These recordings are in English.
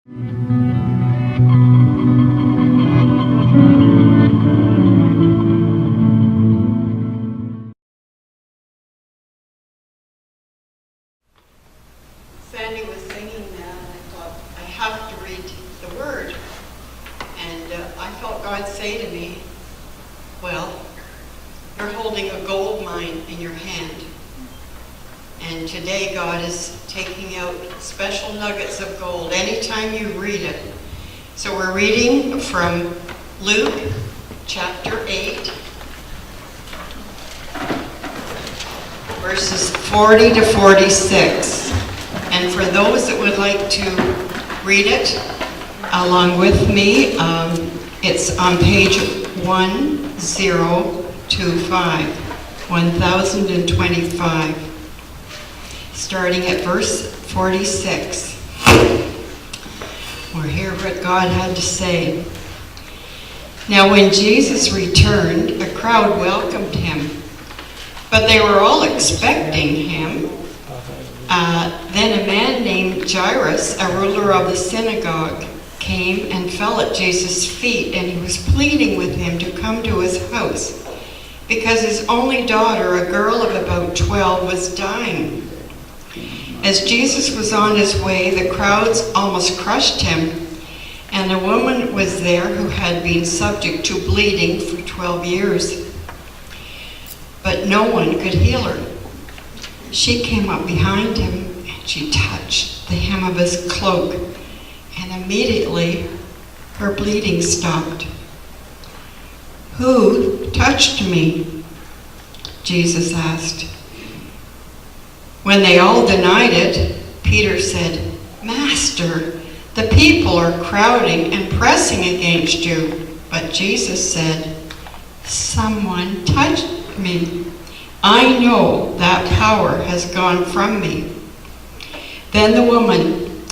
Sandy was singing that, and I thought, I have to read the word. And I felt God say to me, well, you're holding a gold mine in your hand. And today God is taking out special nuggets of gold anytime you read it. So we're reading from Luke chapter 8, verses 40 to 46. And for those that would like to read it along with me, it's on page 1025, starting at verse 46. We'll hear what God had to say. Now when Jesus returned, a crowd welcomed him, but they were all expecting him. Then a man named Jairus, a ruler of the synagogue, came and fell at Jesus' feet, and he was pleading with him to come to his house, because his only daughter, a girl of about 12, was dying. As Jesus was on his way, the crowds almost crushed him, and a woman was there who had been subject to bleeding for 12 years. But no one could heal her. She came up behind him, and she touched the hem of his cloak, and immediately her bleeding stopped. "Who touched me?" Jesus asked. When they all denied it, Peter said, "Master, the people are crowding and pressing against you." But Jesus said, "Someone touched me. I know that power has gone from me." Then the woman,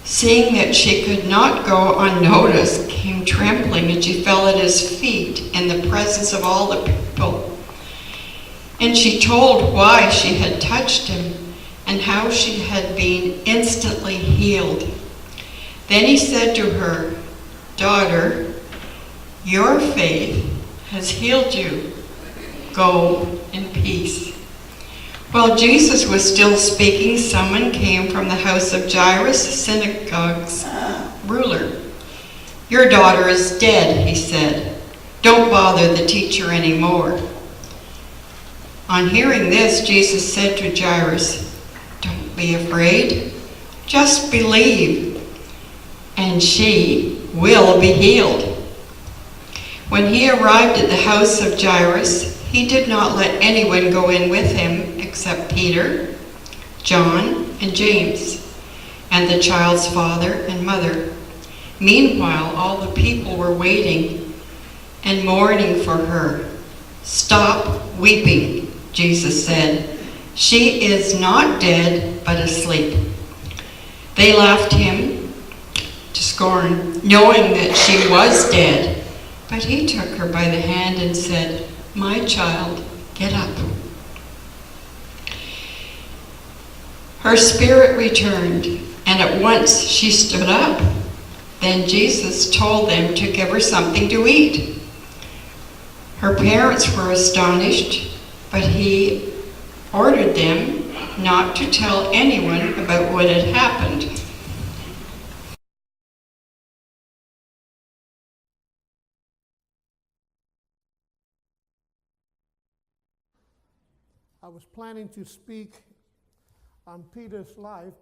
seeing that she could not go unnoticed, came trembling, and she fell at his feet in the presence of all the people. And she told why she had touched him and how she had been instantly healed. Then he said to her, "Daughter, your faith has healed you. Go in peace." While Jesus was still speaking, someone came from the house of Jairus, the synagogue's ruler. "Your daughter is dead," he said. "Don't bother the teacher anymore." On hearing this, Jesus said to Jairus, "Don't be afraid, just believe, and she will be healed." When he arrived at the house of Jairus, he did not let anyone go in with him except Peter, John, and James, and the child's father and mother. Meanwhile, all the people were waiting and mourning for her. "Stop weeping," Jesus said. "She is not dead, but asleep." They laughed him to scorn, knowing that she was dead. But he took her by the hand and said, "My child, get up." Her spirit returned, and at once she stood up. Then Jesus told them to give her something to eat. Her parents were astonished, but he ordered them not to tell anyone about what had happened. I was planning to speak on Peter's life,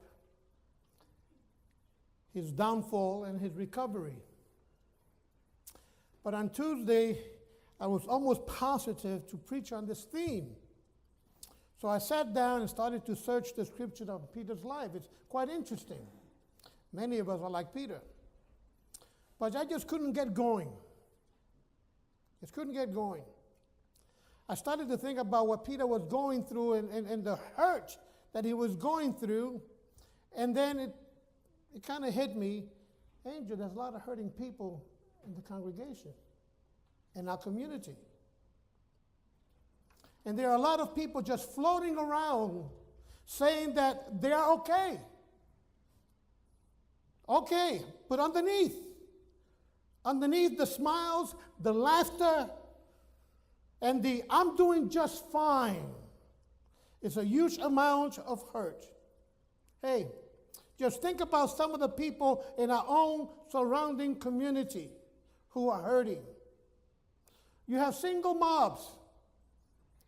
his downfall, and his recovery. But on Tuesday, I was almost positive to preach on this theme. So I sat down and started to search the scripture of Peter's life. It's quite interesting. Many of us are like Peter. But I just couldn't get going. Just couldn't get going. I started to think about what Peter was going through and the hurt that he was going through. And then it kind of hit me, Angel, there's a lot of hurting people in the congregation, in our community. And there are a lot of people just floating around saying that they are okay. Okay, but underneath the smiles, the laughter, and the "I'm doing just fine" is a huge amount of hurt. Hey, just think about some of the people in our own surrounding community who are hurting. You have single moms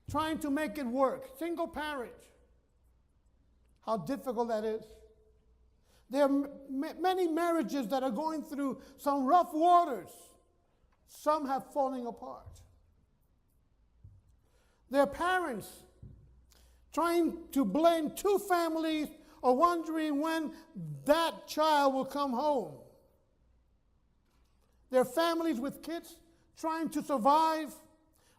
trying to make it work, single parents. How difficult that is. There are many marriages that are going through some rough waters. Some have fallen apart. There are parents trying to blend two families or wondering when that child will come home. There are families with kids trying to survive,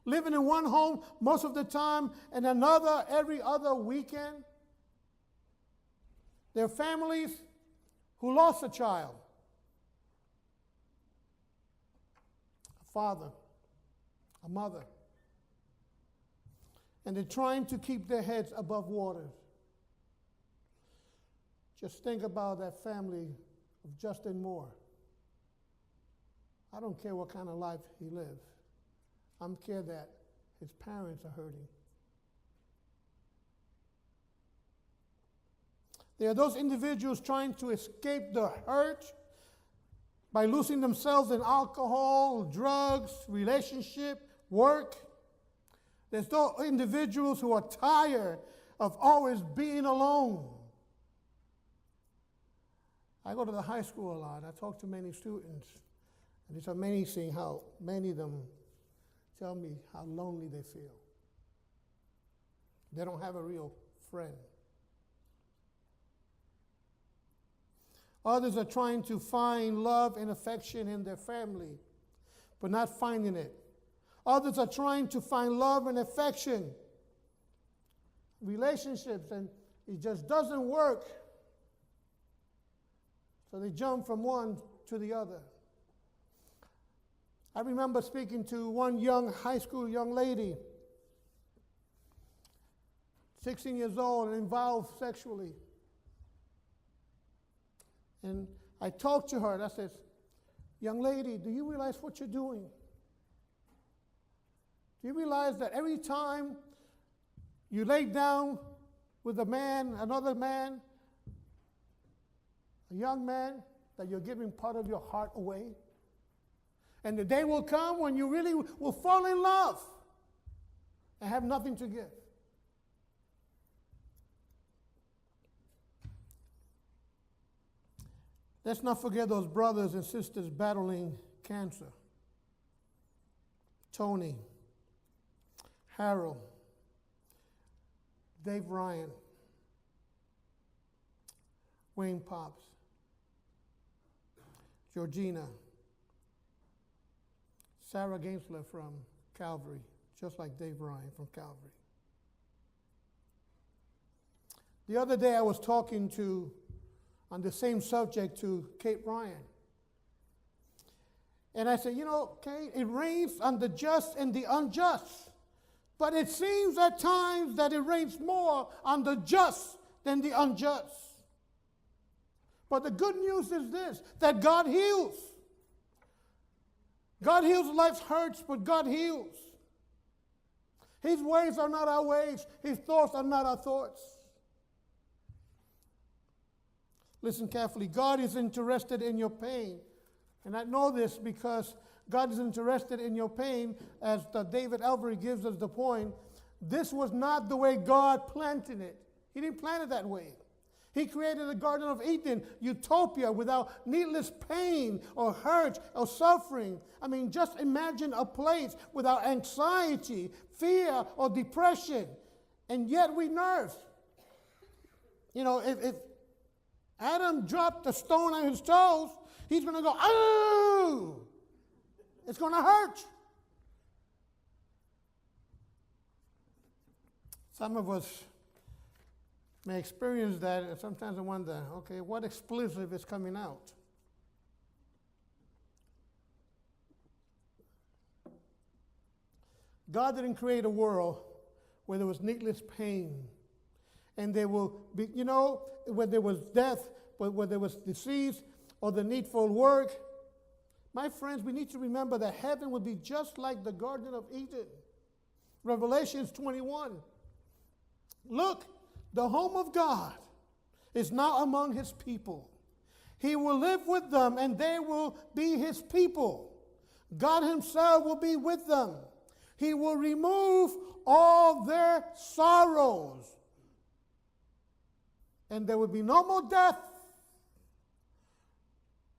living in one home most of the time and another every other weekend. There are families who lost a child, a father, a mother, and they're trying to keep their heads above water. Just think about that family of Justin Moore. I don't care what kind of life he lives. I'm care that his parents are hurting. There are those individuals trying to escape the hurt by losing themselves in alcohol, drugs, relationship, work. There's those individuals who are tired of always being alone. I go to the high school a lot. I talk to many students. And it's amazing how many of them tell me how lonely they feel. They don't have a real friend. Others are trying to find love and affection in their family, but not finding it. Others are trying to find love and affection, relationships, and it just doesn't work. So they jump from one to the other. I remember speaking to one young high school young lady, 16 years old and involved sexually. And I talked to her and I said, "Young lady, do you realize what you're doing? Do you realize that every time you lay down with a man, another man, a young man, that you're giving part of your heart away? And the day will come when you really will fall in love and have nothing to give." Let's not forget those brothers and sisters battling cancer. Tony, Harold, Dave Ryan, Wayne Pops, Georgina, Sarah Gainsler from Calvary, just like Dave Ryan from Calvary. The other day I was talking on the same subject to Kate Ryan. And I said, "You know, Kate, it rains on the just and the unjust. But it seems at times that it rains more on the just than the unjust. But the good news is this, that God heals. God heals life's hurts, but God heals. His ways are not our ways. His thoughts are not our thoughts." Listen carefully. God is interested in your pain. And I know this because God is interested in your pain, as David Elvery gives us the point. This was not the way God planted it. He didn't plant it that way. He created the Garden of Eden, utopia, without needless pain or hurt or suffering. I mean, just imagine a place without anxiety, fear, or depression. And yet we nerve. You know, if Adam dropped a stone on his toes, he's going to go, "Oh!" It's going to hurt. Some of us may experience that, and sometimes I wonder, okay, what explosive is coming out? God didn't create a world where there was needless pain. And there will be, where there was death, where there was disease, or the needful work. My friends, we need to remember that heaven will be just like the Garden of Eden. Revelations 21. Look, the home of God is now among his people. He will live with them, and they will be his people. God himself will be with them. He will remove all their sorrows. And there will be no more death,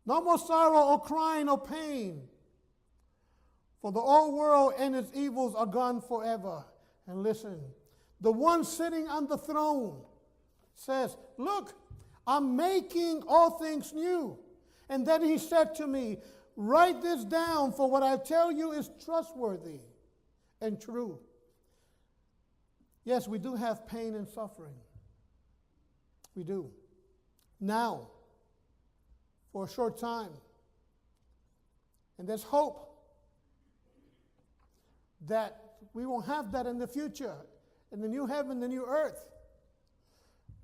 no more sorrow or crying or pain. For the old world and its evils are gone forever. And listen, the one sitting on the throne says, look, I'm making all things new. And then he said to me, write this down, for what I tell you is trustworthy and true. Yes, we do have pain and suffering. We do. Now, for a short time. And there's hope that we won't have that in the future, in the new heaven, the new earth.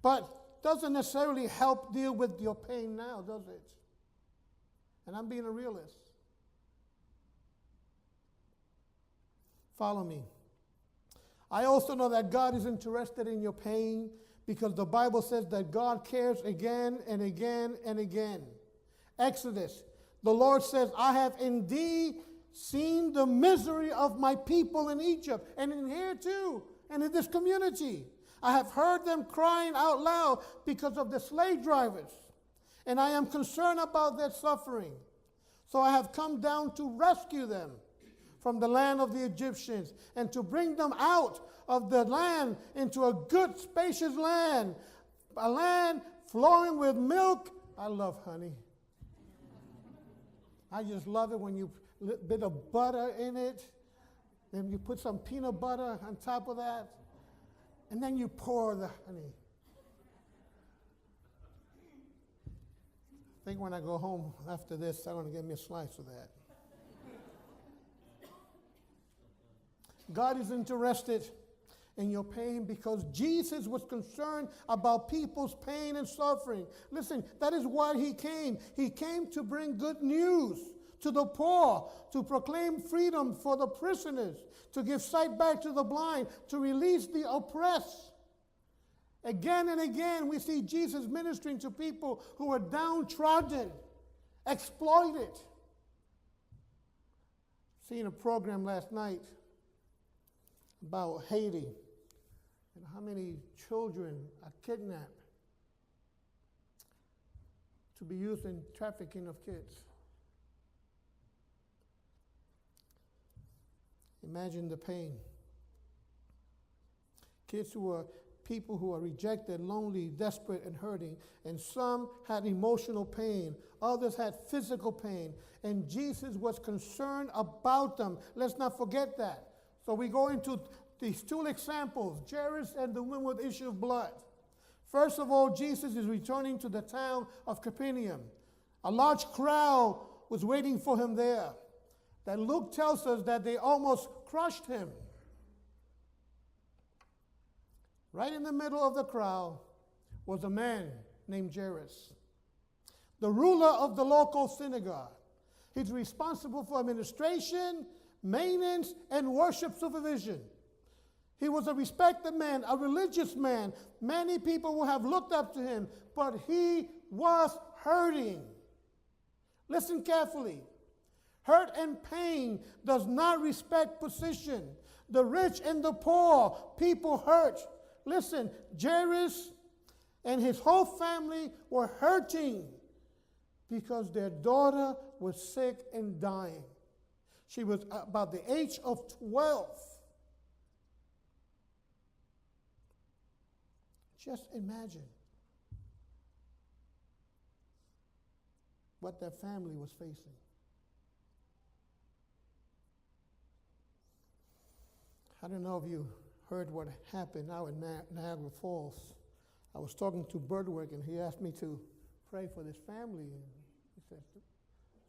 But doesn't necessarily help deal with your pain now, does it? And I'm being a realist. Follow me. I also know that God is interested in your pain because the Bible says that God cares again and again and again. Exodus, the Lord says, I have indeed seen the misery of my people in Egypt, and in here too, and in this community. I have heard them crying out loud because of the slave drivers, and I am concerned about their suffering. So I have come down to rescue them from the land of the Egyptians and to bring them out of the land into a good, spacious land, a land flowing with milk. I love honey. I just love it when you put a bit of butter in it, then you put some peanut butter on top of that, and then you pour the honey. I think when I go home after this, I'm going to get me a slice of that. God is interested in your pain because Jesus was concerned about people's pain and suffering. Listen, that is why he came. He came to bring good news to the poor, to proclaim freedom for the prisoners, to give sight back to the blind, to release the oppressed. Again and again, we see Jesus ministering to people who are downtrodden, exploited. Seen a program last night about Haiti and how many children are kidnapped to be used in trafficking of kids. Imagine the pain. Kids who are people who are rejected, lonely, desperate, and hurting. And some had emotional pain. Others had physical pain. And Jesus was concerned about them. Let's not forget that. So we go into these two examples, Jairus and the woman with issue of blood. First of all, Jesus is returning to the town of Capernaum. A large crowd was waiting for him there. That Luke tells us that they almost crushed him. Right in the middle of the crowd was a man named Jairus, the ruler of the local synagogue. He's responsible for administration, maintenance, and worship supervision. He was a respected man, a religious man. Many people will have looked up to him, but he was hurting. Listen carefully. Hurt and pain does not respect position. The rich and the poor, people hurt. Listen, Jairus and his whole family were hurting because their daughter was sick and dying. She was about the age of 12. Just imagine what that family was facing. I don't know if you heard what happened now in Niagara Falls. I was talking to Birdwork, and he asked me to pray for this family. And he said,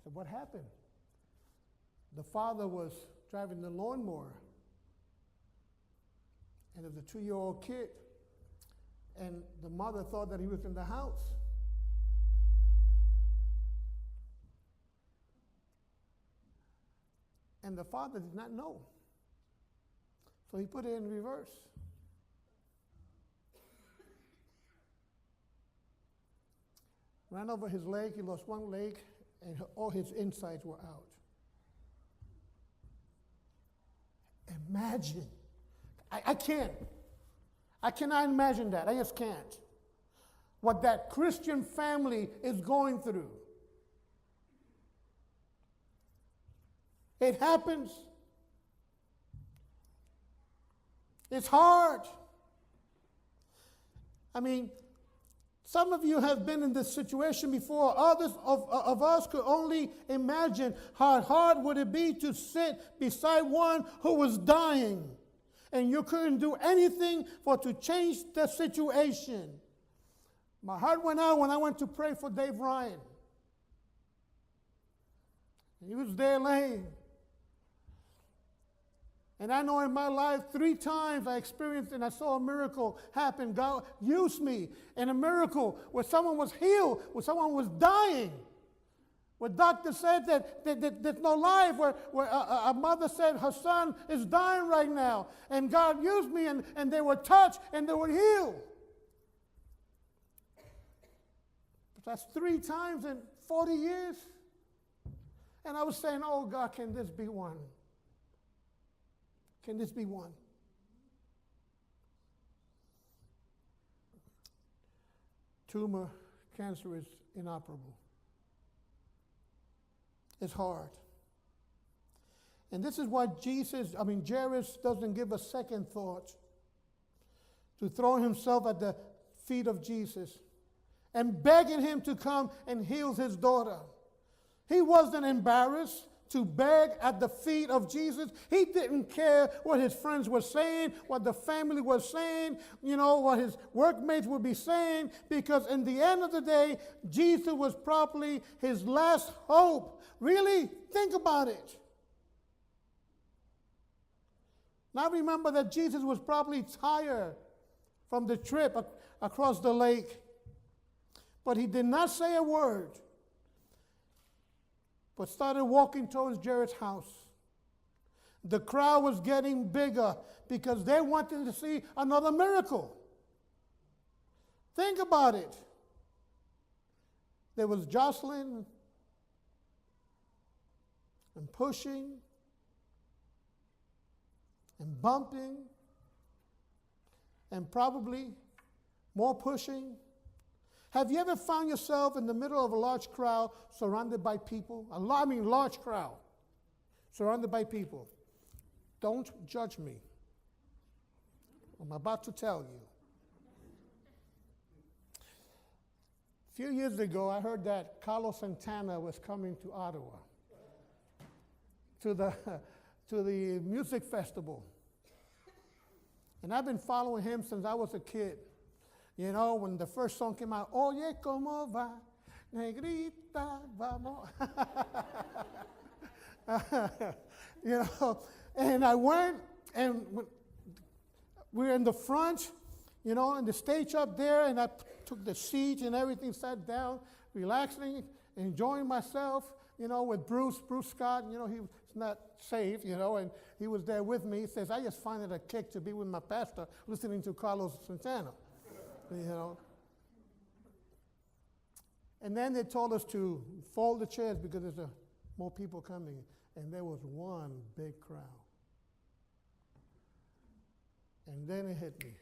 what happened? The father was driving the lawnmower, and there was a 2-year-old kid, and the mother thought that he was in the house. And the father did not know. So he put it in reverse. Ran over his leg, he lost one leg, and all his insides were out. Imagine. I can't. I cannot imagine that. I just can't. What that Christian family is going through. It happens. It's hard. I mean, some of you have been in this situation before. Others of us could only imagine how hard would it be to sit beside one who was dying, and you couldn't do anything to change the situation. My heart went out when I went to pray for Dave Ryan. He was there laying. And I know in my life 3 times I experienced and I saw a miracle happen. God used me in a miracle where someone was healed, where someone was dying. Where doctors said that there's no life, where a mother said her son is dying right now. And God used me and they were touched and they were healed. But that's 3 times in 40 years. And I was saying, oh God, can this be one? Can this be one? Tumor cancer is inoperable. It's hard. And this is why Jairus doesn't give a second thought to throw himself at the feet of Jesus and begging him to come and heal his daughter. He wasn't embarrassed to beg at the feet of Jesus. He didn't care what his friends were saying, what the family was saying, what his workmates would be saying, because in the end of the day, Jesus was probably his last hope. Really? Think about it. Now remember that Jesus was probably tired from the trip across the lake, but he did not say a word, but started walking towards Jairus' house. The crowd was getting bigger because they wanted to see another miracle. Think about it. There was jostling and pushing and bumping and probably more pushing. Have you ever found yourself in the middle of a large crowd surrounded by people? Large crowd surrounded by people. Don't judge me. I'm about to tell you. A few years ago, I heard that Carlos Santana was coming to Ottawa to the music festival. And I've been following him since I was a kid. When the first song came out, Oye, ¿cómo va? Negrita, vamos. And I went, and we were in the front, in the stage up there, and I took the seat and everything, sat down, relaxing, enjoying myself, with Bruce Scott. He was not saved, and he was there with me. He says, I just find it a kick to be with my pastor listening to Carlos Santana. And then they told us to fold the chairs because there's more people coming. And there was one big crowd. And then it hit me.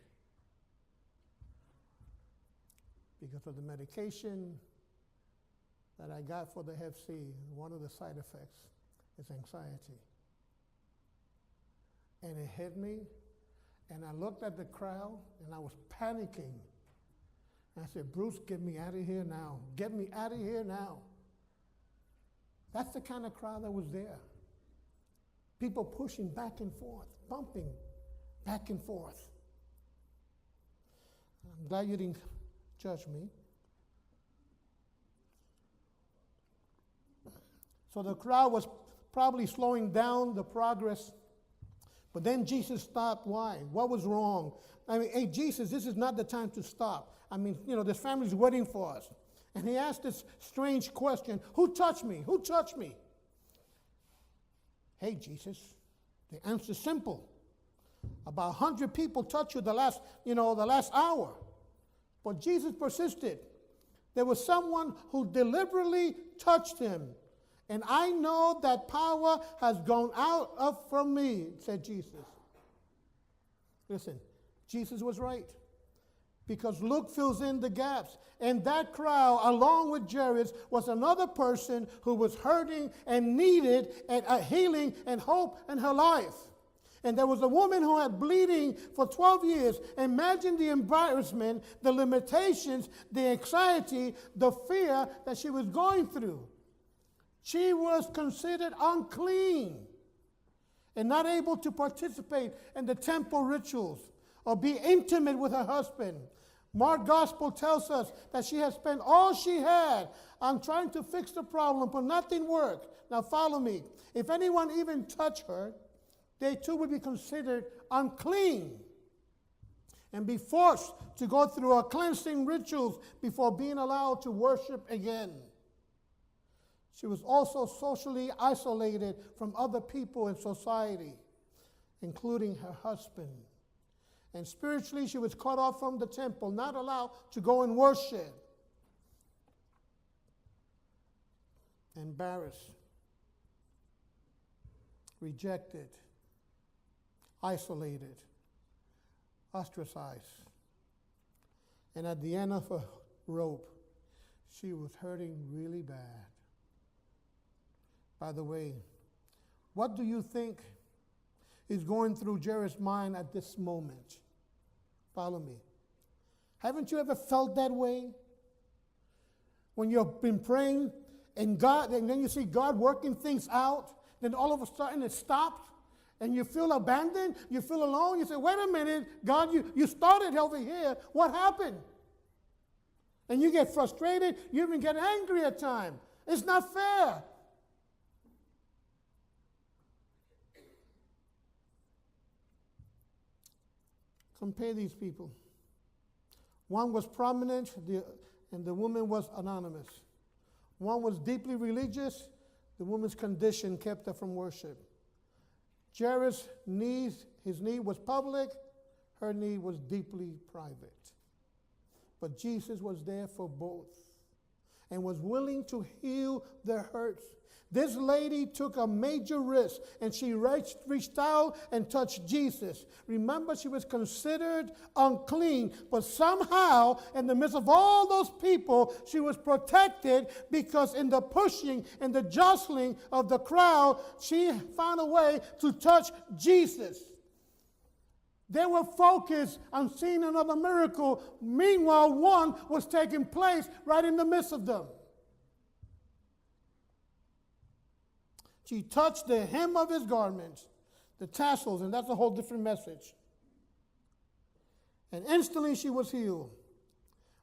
Because of the medication that I got for the Hep C, one of the side effects is anxiety. And it hit me, and I looked at the crowd, and I was panicking. I said, Bruce, get me out of here now. Get me out of here now. That's the kind of crowd that was there. People pushing back and forth, bumping back and forth. I'm glad you didn't judge me. So the crowd was probably slowing down the progress. But then Jesus stopped. Why? What was wrong? Hey, Jesus, this is not the time to stop. This family's waiting for us. And he asked this strange question, who touched me? Who touched me? Hey, Jesus, the answer's simple. About 100 people touched you the last hour. But Jesus persisted. There was someone who deliberately touched him. And I know that power has gone out from me, said Jesus. Listen, Jesus was right. Because Luke fills in the gaps. And that crowd, along with Jairus, was another person who was hurting and needed a healing and hope in her life. And there was a woman who had bleeding for 12 years. Imagine the embarrassment, the limitations, the anxiety, the fear that she was going through. She was considered unclean and not able to participate in the temple rituals or be intimate with her husband. Mark Gospel tells us that she had spent all she had on trying to fix the problem, but nothing worked. Now follow me. If anyone even touched her, they too would be considered unclean and be forced to go through a cleansing rituals before being allowed to worship again. She was also socially isolated from other people in society, including her husband. And spiritually, she was cut off from the temple, not allowed to go and worship. Embarrassed, rejected, isolated, ostracized. And at the end of her rope, she was hurting really bad. By the way, what do you think is going through Jairus' mind at this moment? Follow me. Haven't you ever felt that way? When you've been praying and then you see God working things out, then all of a sudden it stops and you feel abandoned, you feel alone, you say, wait a minute, God, you started over here, what happened? And you get frustrated, you even get angry at times. It's not fair. Compare these people. One was prominent, and the woman was anonymous. One was deeply religious. The woman's condition kept her from worship. Jairus' his need was public. Her need was deeply private. But Jesus was there for both and was willing to heal their hurts. This lady took a major risk, and she reached out and touched Jesus. Remember, she was considered unclean, but somehow, in the midst of all those people, she was protected because in the pushing and the jostling of the crowd, she found a way to touch Jesus. They were focused on seeing another miracle. Meanwhile, one was taking place right in the midst of them. She touched the hem of his garments, the tassels, and that's a whole different message. And instantly she was healed.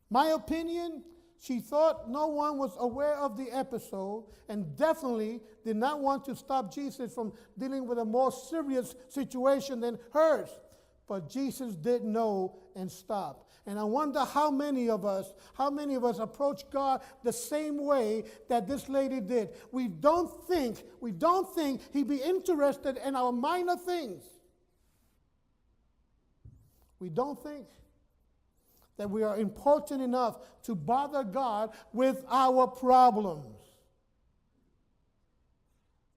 My opinion, she thought no one was aware of the episode and definitely did not want to stop Jesus from dealing with a more serious situation than hers. But Jesus did know and stopped. And I wonder how many of us approach God the same way that this lady did. We don't think he'd be interested in our minor things. We don't think that we are important enough to bother God with our problems.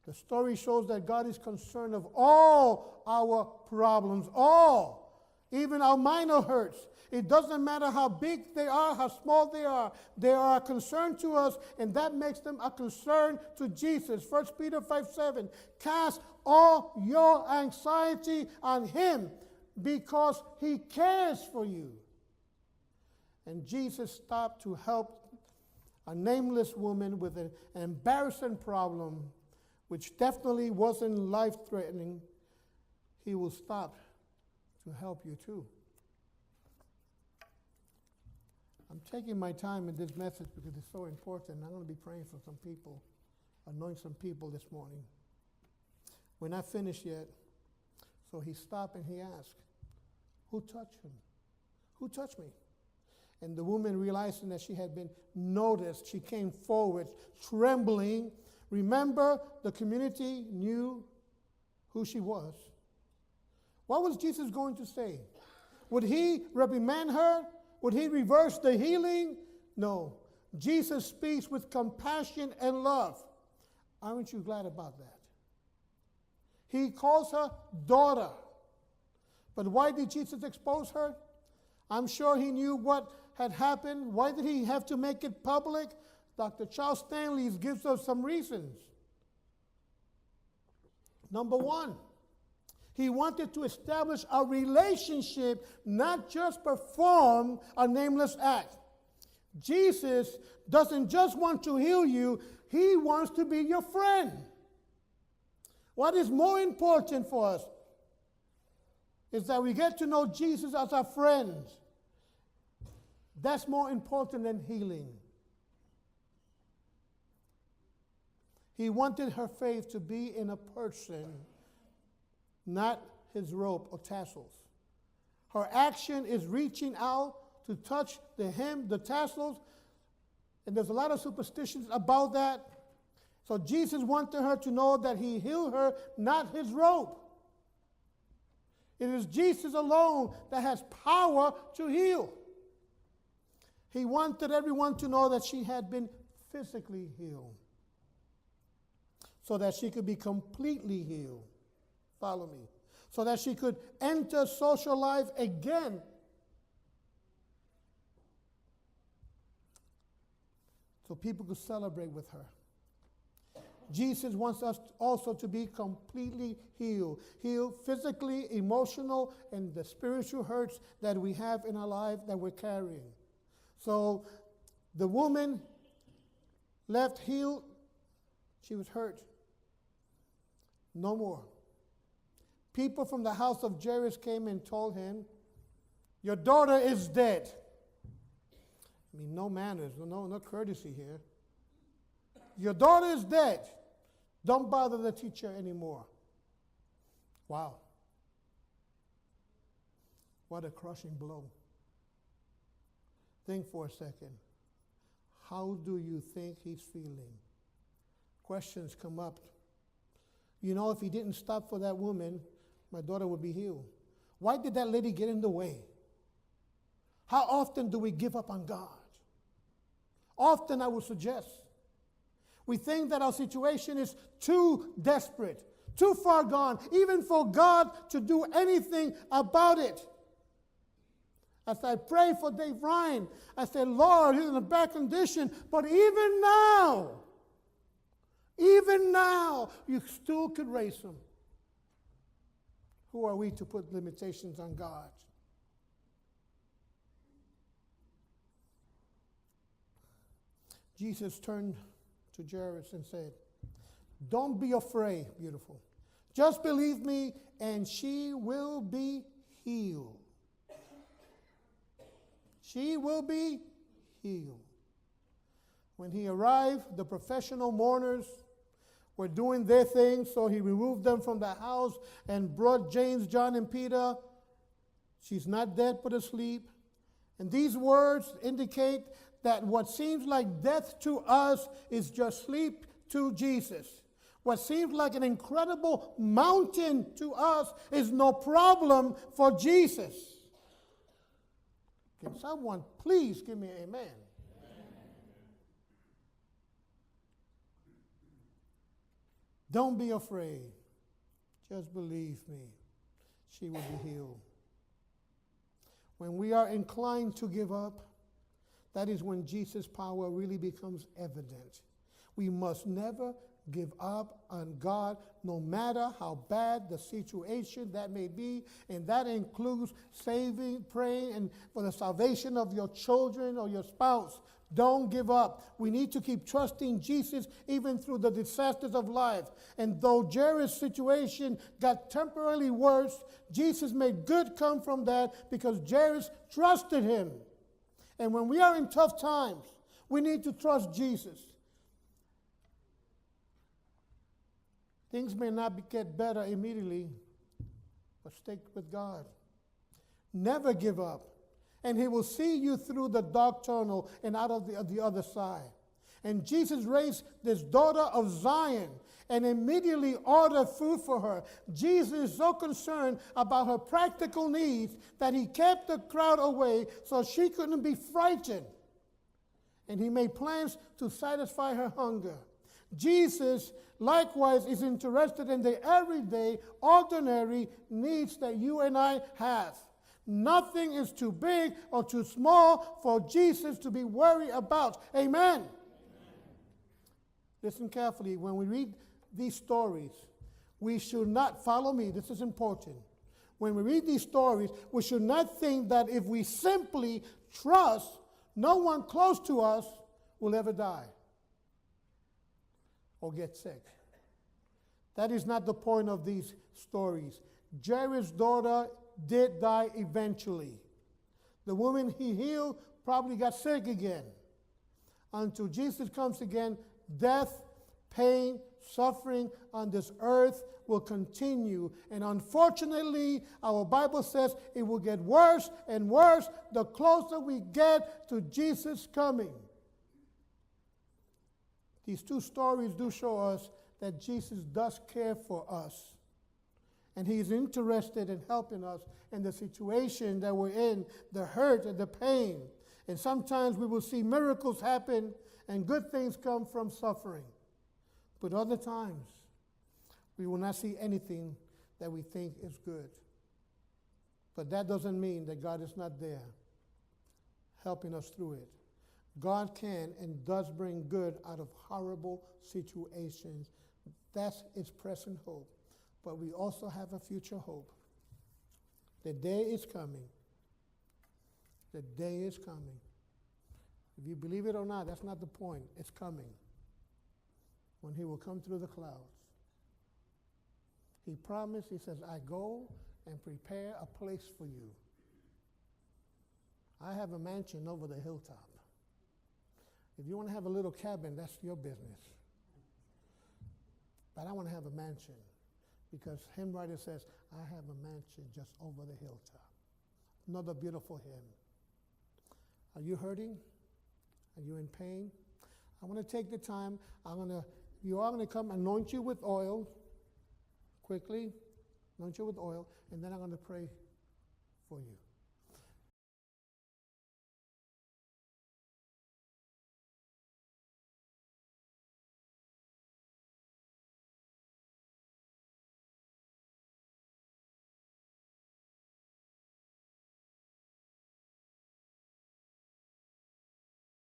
The story shows that God is concerned of all our problems, all, even our minor hurts. It doesn't matter how big they are, how small they are a concern to us, and that makes them a concern to Jesus. 1 Peter 5:7, cast all your anxiety on him because he cares for you. And Jesus stopped to help a nameless woman with an embarrassing problem, which definitely wasn't life-threatening. He will stop to help you too. I'm taking my time in this message because it's so important. I'm going to be praying for some people, anoint some people this morning. We're not finished yet. So he stopped and he asked, who touched him? Who touched me? And the woman, realizing that she had been noticed, she came forward, trembling. Remember, the community knew who she was. What was Jesus going to say? Would he reprimand her? Would he reverse the healing? No. Jesus speaks with compassion and love. Aren't you glad about that? He calls her daughter. But why did Jesus expose her? I'm sure he knew what had happened. Why did he have to make it public? Dr. Charles Stanley gives us some reasons. Number one, he wanted to establish a relationship, not just perform a nameless act. Jesus doesn't just want to heal you, he wants to be your friend. What is more important for us is that we get to know Jesus as our friend. That's more important than healing. He wanted her faith to be in a person, not his rope or tassels. Her action is reaching out to touch the hem, the tassels, and there's a lot of superstitions about that. So Jesus wanted her to know that he healed her, not his rope. It is Jesus alone that has power to heal. He wanted everyone to know that she had been physically healed so that she could be completely healed. Follow me. So that she could enter social life again. So people could celebrate with her. Jesus wants us also to be completely healed. Healed physically, emotional, and the spiritual hurts that we have in our life that we're carrying. So the woman left healed. She was hurt. No more. People from the house of Jairus came and told him, your daughter is dead. I mean, no manners, no courtesy here. Your daughter is dead. Don't bother the teacher anymore. Wow. What a crushing blow. Think for a second. How do you think he's feeling? Questions come up. You know, if he didn't stop for that woman, my daughter would be healed. Why did that lady get in the way? How often do we give up on God? Often, I would suggest. We think that our situation is too desperate, too far gone, even for God to do anything about it. As I pray for Dave Ryan, I said, Lord, he's in a bad condition, but even now, you still could raise him. Who are we to put limitations on God? Jesus turned to Jairus and said, don't be afraid, beautiful. Just believe me, and she will be healed. She will be healed. When he arrived, the professional mourners were doing their thing, so he removed them from the house and brought James, John, and Peter. She's not dead, but asleep. And these words indicate that what seems like death to us is just sleep to Jesus. What seems like an incredible mountain to us is no problem for Jesus. Can someone please give me an amen? Don't be afraid. Just believe me. She will be healed. When we are inclined to give up, that is when Jesus' power really becomes evident. We must never give up on God, no matter how bad the situation that may be, and that includes saving, praying, and for the salvation of your children or your spouse. Don't give up. We need to keep trusting Jesus even through the disasters of life. And though Jairus' situation got temporarily worse, Jesus made good come from that because Jairus trusted him. And when we are in tough times, we need to trust Jesus. Things may not get better immediately, but stick with God. Never give up. And he will see you through the dark tunnel and out of the other side. And Jesus raised this daughter of Zion and immediately ordered food for her. Jesus is so concerned about her practical needs that he kept the crowd away so she couldn't be frightened. And he made plans to satisfy her hunger. Jesus, likewise, is interested in the everyday, ordinary needs that you and I have. Nothing is too big or too small for Jesus to be worried about. Amen. Listen carefully. When we read these stories, we should not, follow me, this is important. When we read these stories, we should not think that if we simply trust, no one close to us will ever die or get sick. That is not the point of these stories. Jairus' daughter did die eventually. The woman he healed probably got sick again. Until Jesus comes again, death, pain, suffering on this earth will continue. And unfortunately, our Bible says it will get worse and worse the closer we get to Jesus' coming. These two stories do show us that Jesus does care for us. And he is interested in helping us in the situation that we're in, the hurt and the pain. And sometimes we will see miracles happen and good things come from suffering. But other times, we will not see anything that we think is good. But that doesn't mean that God is not there helping us through it. God can and does bring good out of horrible situations. That's its present hope. But we also have a future hope. The day is coming. The day is coming. If you believe it or not, that's not the point. It's coming. When he will come through the clouds. He promised, he says, I go and prepare a place for you. I have a mansion over the hilltop. If you want to have a little cabin, that's your business. But I want to have a mansion because hymn writer says, I have a mansion just over the hilltop. Another beautiful hymn. Are you hurting? Are you in pain? I want to take the time. You are going to come anoint you with oil. Quickly, anoint you with oil, and then I'm going to pray for you.